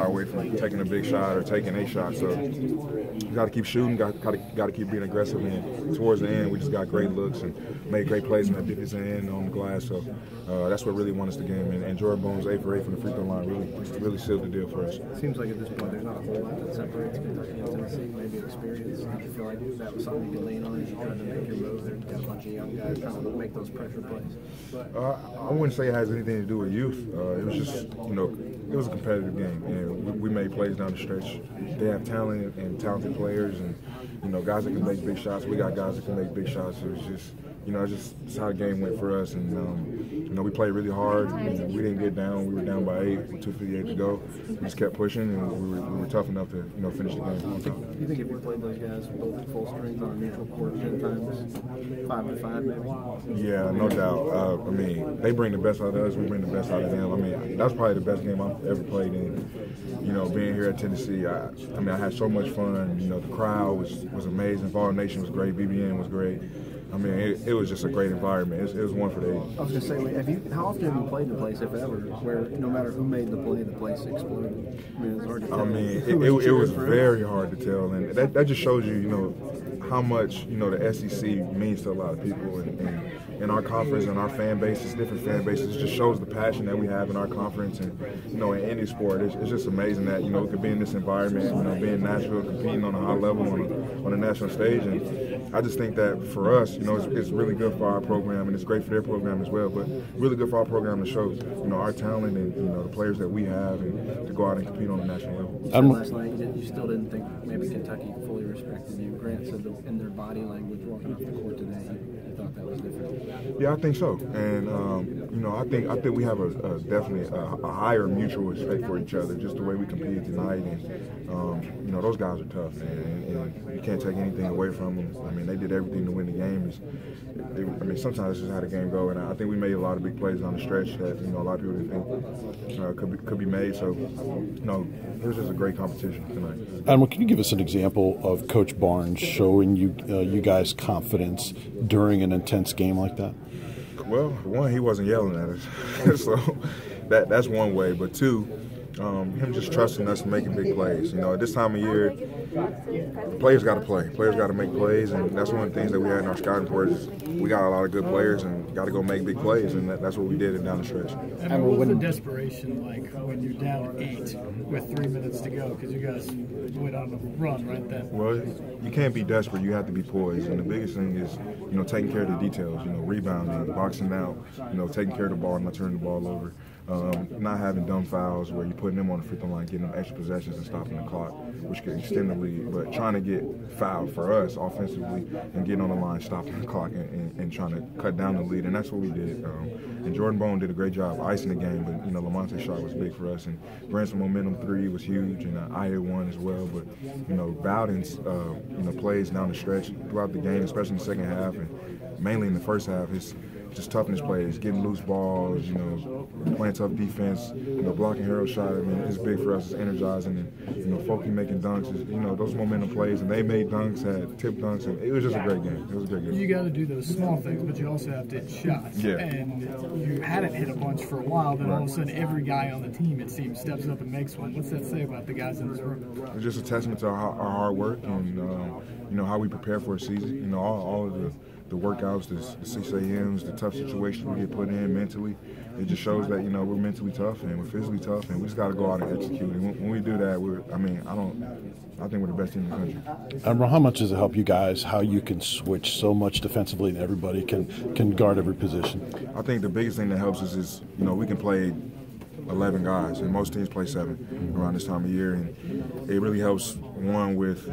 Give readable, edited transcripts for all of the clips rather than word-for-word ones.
away from taking a big shot or taking a shot. So you got to keep shooting, got to keep being aggressive. And towards the end, we just got great looks and made great plays in that defensive end on the glass. So that's what really won us the game. And Jordan Bones 8 for 8 from the free throw line really sealed the deal for us. It seems like at this point there's not a whole lot that separates Kentucky and Tennessee. Maybe experience. Did you feel like that was something you could lean on as you tried to make your move? There's got a bunch of young guys trying to make those pressure plays. I wouldn't say it has anything to do with youth. It was just, it was a competitive game, and we made plays down the stretch. They have talent and talented players, and guys that can make big shots. We got guys that can make big shots. So it's just, it's how the game went for us. And we played really hard. We didn't get down. We were down by 8 with 2:58 to go. We just kept pushing, and we were tough enough to finish the game on top. Do you think if you played those guys both at full strength on a neutral court 10 times, 5-5 maybe? Yeah, no doubt. They bring the best out of us. We bring the best out of them. That's probably the best game I've ever played in. Being here at Tennessee, I had so much fun. The crowd was amazing. Vols Nation was great. BBN was great. It was just a great environment. It was one for the ages. I was going to say, how often have you played the place, if ever, where no matter who made the play, the place exploded? It's hard to tell. It was very hard to tell, and that just shows you, how much the SEC means to a lot of people, and in our conference and our fan bases, different fan bases. It just shows the passion that we have in our conference, and in any sport. It's just amazing that we could be in this environment, be in Nashville, competing on a high level on a national stage, and I just think that for us, it's really good for our program, and it's great for their program as well. But really good for our program to show our talent and the players that we have, and to go out and compete on a national level. You said last night you still didn't think maybe Kentucky fully respected you. Grant said that in their body language walking off the court today, he thought that was different. Yeah, I think so, and I think we have definitely a higher mutual respect for each other, just the way we competed tonight, and those guys are tough, man, and you can't take anything away from them. They did everything to win the game. Sometimes it's just how the game go, and I think we made a lot of big plays on the stretch that a lot of people didn't think could be made. So it was just a great competition tonight. Admiral, can you give us an example of Coach Barnes showing you guys confidence during an intense game like that? Well, one, he wasn't yelling at us, so that's one way. But two, him just trusting us and making big plays. At this time of year, the players got to play. Players got to make plays, and that's one of the things that we had in our scouting report is we got a lot of good players and got to go make big plays, and that's what we did down the stretch. And what was the desperation like when you're down 8 with 3 minutes to go? Because you guys went on a run right then. Well, you can't be desperate. You have to be poised, and the biggest thing is taking care of the details. Rebounding, boxing out, taking care of the ball, not turning the ball over. Not having dumb fouls where you're putting them on the free throw line, getting them extra possessions and stopping the clock, which could extend the lead, but trying to get fouled for us offensively and getting on the line, stopping the clock, and trying to cut down the lead, and that's what we did. And Jordan Bone did a great job icing the game, but Lamonte's shot was big for us, and Branson's momentum 3 was huge, and I hit 1 as well. But Bowden's plays down the stretch throughout the game, especially in the second half, and mainly in the first half, his just toughness plays, getting loose balls, playing tough defense, blocking Harold's shot. It's big for us. It's energizing, and Folky making dunks. Those momentum plays, and they made dunks, had tip dunks, and it was just a great game. It was a great game. You got to do those small things, but you also have to hit shots. Yeah. And you hadn't hit a bunch for a while. Then all of a sudden, every guy on the team, it seems, steps up and makes one. What's that say about the guys in this room? It's just a testament to our hard work and how we prepare for a season. All of the workouts, the 6 a.m.s, the tough situations we get put in mentally. It just shows that we're mentally tough and we're physically tough, and we just got to go out and execute. And when we do that, I think we're the best team in the country. Admiral, how much does it help you guys how you can switch so much defensively and everybody can guard every position? I think the biggest thing that helps us is we can play 11 guys, and most teams play 7 around this time of year, and it really helps one with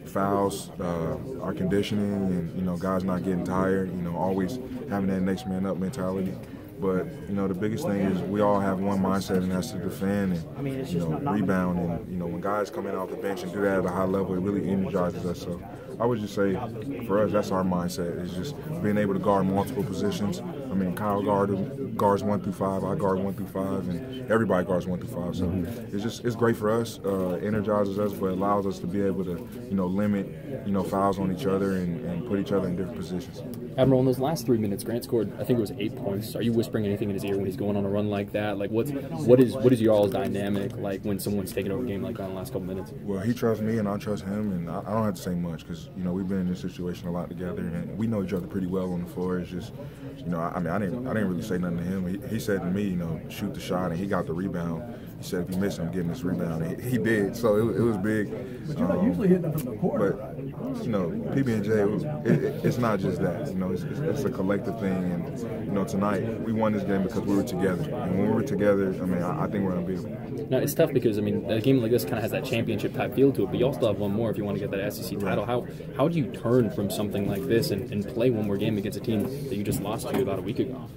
fouls, our conditioning, and guys not getting tired, always having that next man up mentality. But the biggest thing is we all have one mindset, and that's to defend and rebound. And when guys come in off the bench and do that at a high level, it really energizes us. So I would just say for us, that's our mindset, is just being able to guard multiple positions, I mean, Kyle guards 1 through 5, I guard 1 through 5, and everybody guards 1 through 5. So it's great for us, energizes us, but allows us to be able to, limit, fouls on each other and put each other in different positions. Admiral, in those last 3 minutes, Grant scored, I think it was 8 points. Are you whispering anything in his ear when he's going on a run like that? Like, what is your all's dynamic like when someone's taking over a game like that in the last couple minutes? Well, he trusts me and I trust him, and I don't have to say much because we've been in this situation a lot together, and we know each other pretty well on the floor. It's just, I didn't really say nothing to him. He said to me, shoot the shot, and he got the rebound. He said if you miss him, getting this rebound. And he did, so it was big. But you're not usually hitting them from the corner. But PB&J, it's not just that. It's a collective thing, and tonight we won this game because we were together. And when we were together, I think we're unbeatable. Now it's tough because a game like this kind of has that championship type feel to it, but you also have one more if you want to get that SEC title. How do you turn from something like this and play one more game against a team that you just lost to about a week ago?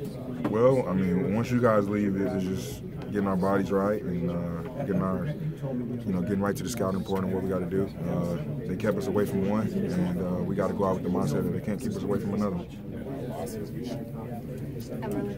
Well, once you guys leave, it's just getting our bodies right and getting right to the scouting report and what we got to do. They kept us away from one, and we got to go out with the mindset that they can't keep us away from another. Admiral,